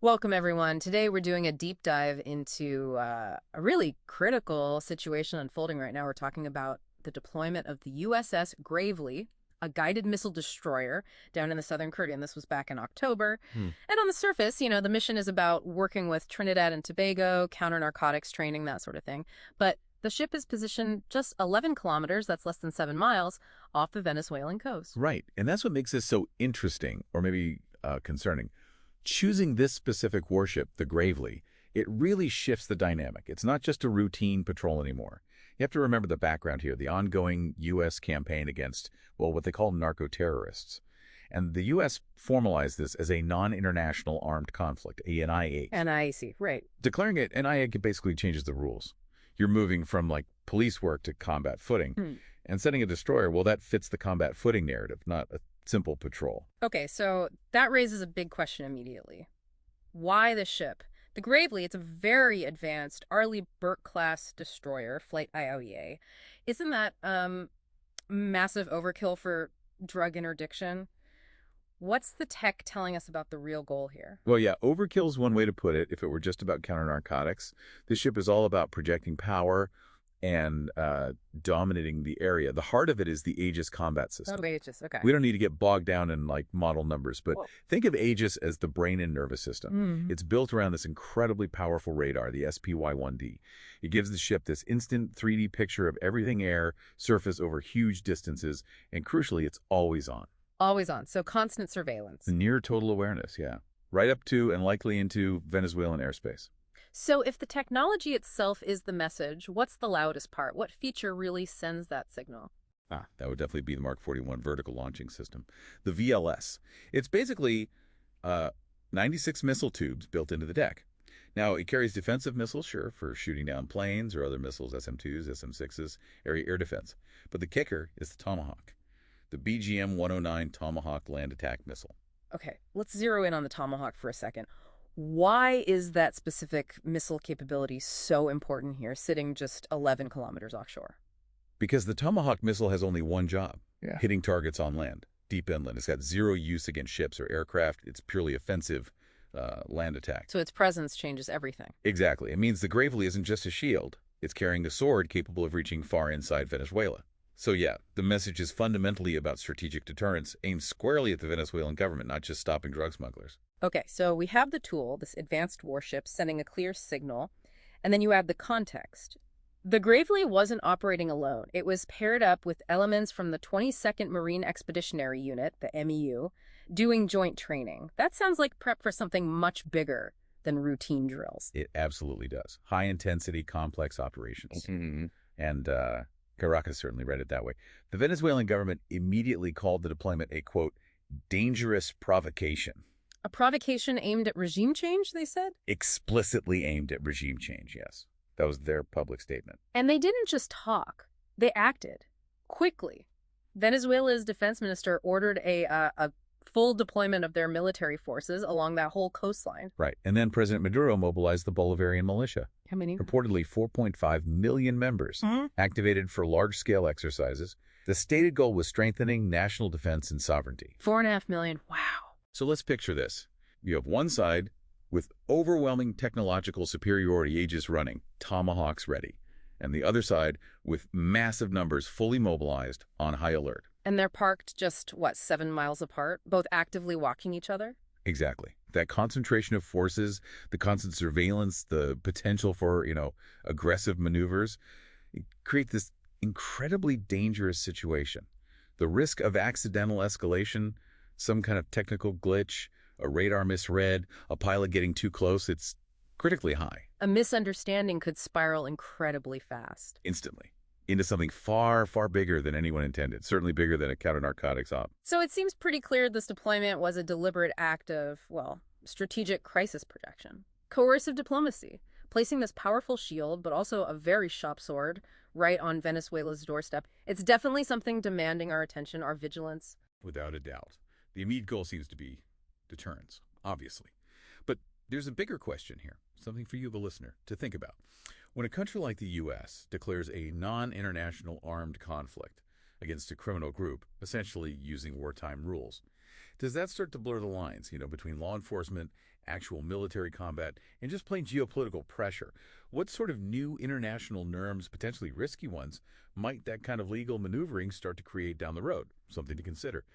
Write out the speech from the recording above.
Welcome, everyone. Today, we're doing a deep dive into a really critical situation unfolding right now. We're talking about the deployment of the USS Gravely, a guided missile destroyer down in the Southern Caribbean. This was back in October. Hmm. And on the surface, the mission is about working with Trinidad and Tobago, counter-narcotics training, that sort of thing. But the ship is positioned just 11 kilometers, that's less than 7 miles, off the Venezuelan coast. Right. And that's what makes this so interesting, or maybe concerning. Choosing this specific warship, the Gravely, it really shifts the dynamic. It's not just a routine patrol anymore. You have to remember the background here, the ongoing U.S. campaign against, well, what they call narcoterrorists. And the U.S. formalized this as a non-international armed conflict, a NIA. NIAC, right. Declaring it NIA basically changes the rules. You're moving from, like, police work to combat footing. And sending a destroyer, well, that fits the combat footing narrative, not a simple patrol. Okay, so that raises a big question immediately. Why the ship? The Gravely, it's a very advanced Arleigh Burke-class destroyer, Flight IOEA. Isn't that massive overkill for drug interdiction? What's the tech telling us about the real goal here? Well, yeah, overkill is one way to put it. If it were just about counter-narcotics, this ship is all about projecting power and dominating the area. The heart of it is the Aegis combat system. Oh, Aegis, okay. We don't need to get bogged down in, like, model numbers, but Whoa. think of Aegis as the brain and nervous system. It's built around this incredibly powerful radar, the SPY-1D. It gives the ship this instant 3D picture of everything air, surface over huge distances, and crucially, it's always on. Always on, so constant surveillance. Near total awareness, yeah. Right up to and likely into Venezuelan airspace. So if the technology itself is the message, what's the loudest part? What feature really sends that signal? That would definitely be the Mark 41 vertical launching system. The VLS. It's basically 96 missile tubes built into the deck. Now, it carries defensive missiles, sure, for shooting down planes or other missiles, SM-2s, SM-6s, area air defense. But the kicker is the Tomahawk, the BGM-109 Tomahawk land attack missile. Okay, let's zero in on the Tomahawk for a second. Why is that specific missile capability so important here, sitting just 11 kilometers offshore? Because the Tomahawk missile has only one job, Yeah. hitting targets on land, deep inland. It's got zero use against ships or aircraft. It's purely offensive land attack. So its presence changes everything. Exactly. It means the Gravely isn't just a shield. It's carrying a sword capable of reaching far inside Venezuela. So yeah, the message is fundamentally about strategic deterrence aimed squarely at the Venezuelan government, not just stopping drug smugglers. Okay, so we have the tool, this advanced warship, sending a clear signal, and then you add the context. The Gravely wasn't operating alone. It was paired up with elements from the 22nd Marine Expeditionary Unit, the MEU, doing joint training. That sounds like prep for something much bigger than routine drills. It absolutely does. High-intensity, complex operations. And Caracas certainly read it that way. The Venezuelan government immediately called the deployment a, quote, dangerous provocation. A provocation aimed at regime change, they said? Explicitly aimed at regime change, yes. That was their public statement. And they didn't just talk. They acted. Quickly. Venezuela's defense minister ordered a full deployment of their military forces along that whole coastline. Right. And then President Maduro mobilized the Bolivarian militia. How many? Reportedly 4.5 million members activated for large-scale exercises. The stated goal was strengthening national defense and sovereignty. 4.5 million. Wow. So let's picture this. You have one side with overwhelming technological superiority, Aegis running, Tomahawks ready, and the other side with massive numbers fully mobilized on high alert. And they're parked just, 7 miles apart, both actively walking each other? Exactly. That concentration of forces, the constant surveillance, the potential for, aggressive maneuvers, it create this incredibly dangerous situation. The risk of accidental escalation, some kind of technical glitch, a radar misread, a pilot getting too close, it's critically high. A misunderstanding could spiral incredibly fast. Instantly. Into something far, far bigger than anyone intended, certainly bigger than a counter-narcotics op. So it seems pretty clear this deployment was a deliberate act of, strategic crisis projection. Coercive diplomacy, placing this powerful shield, but also a very sharp sword, right on Venezuela's doorstep. It's definitely something demanding our attention, our vigilance. Without a doubt. The immediate goal seems to be deterrence, obviously. But there's a bigger question here, something for you, the listener, to think about. When a country like the U.S. declares a non-international armed conflict against a criminal group, essentially using wartime rules, does that start to blur the lines, between law enforcement actual military combat, and just plain geopolitical pressure. What sort of new international norms, potentially risky ones, might that kind of legal maneuvering start to create down the road? Something to consider.